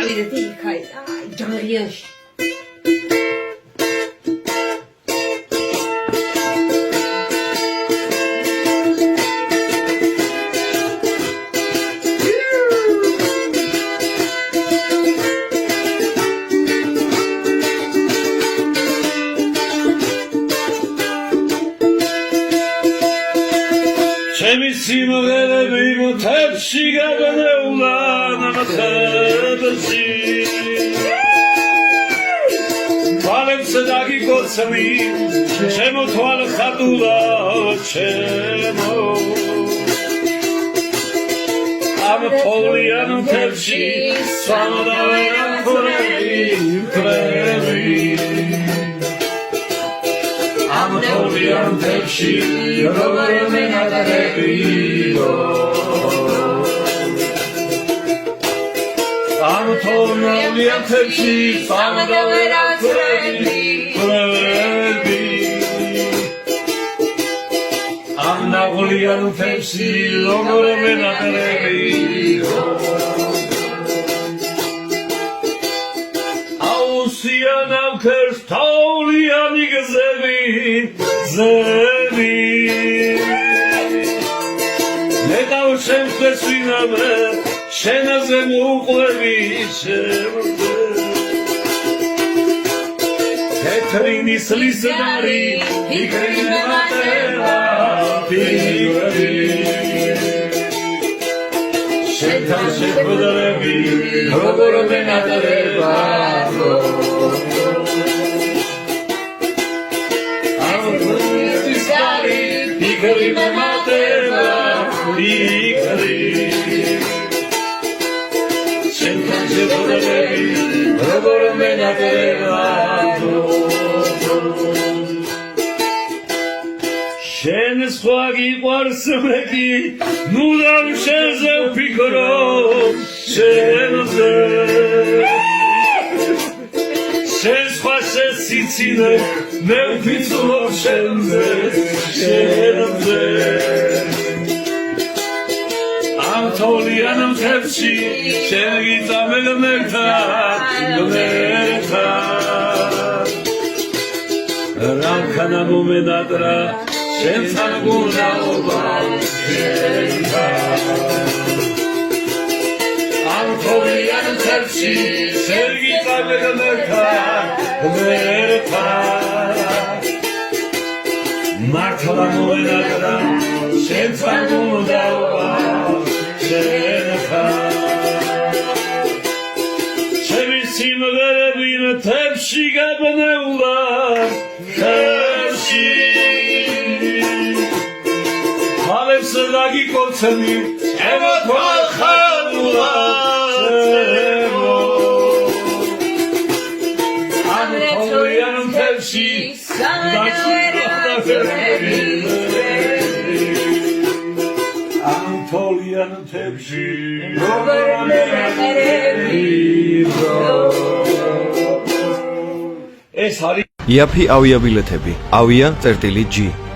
გავიდეთ იქ აი ჯანრიანში ჩემი სიმღერები მთებში გაბნეულა ნამათებში თვალებს დაგიკოცნი ჩემო თვალ ხატულა ჩემო ამ თოვლიან მთებში სამოდავენ ფრები ამ თოვლიან მთებში როგორ მენადრებიო ამ თოვლიან მთებში სამოდავენ ფრები ამ ნაღვლიან მთებში როგორ მენადრებიო აუსიანავ ქერს თოვლიანი გზები ნეტავ შემხეს ვინამე შენაზე მოუყვები შემზე თეთრი ნისლის დარი იქრი მატება ფიქრი შენთან შეხვედრები როგორ მენადრება Ikari mateva, ikari. Sentan se poderevi, robor menateva. Shen swagi qarsmeki, nudam shenze pikro, shenze. Shen swase sitsine, ne pitsulo shenze. Am tolian მთებში შენ გიწამეგმერთა რამქანა მომენატრა შენთან გუნდაობა ამ თოლიან მთებში შენ გიწამეგმერთა მართლა მომენატრა შენთან გუნდაობა ჩემი სიმღერები მთებში გაბნეულა ხელში თვალებს დაგიკოცნი ჩემო თვალ ხატულა ჩემო ამ თოვლიან მთებში Tolian tepsi, იაფი ავია ბილეთები, ავია წერტილი G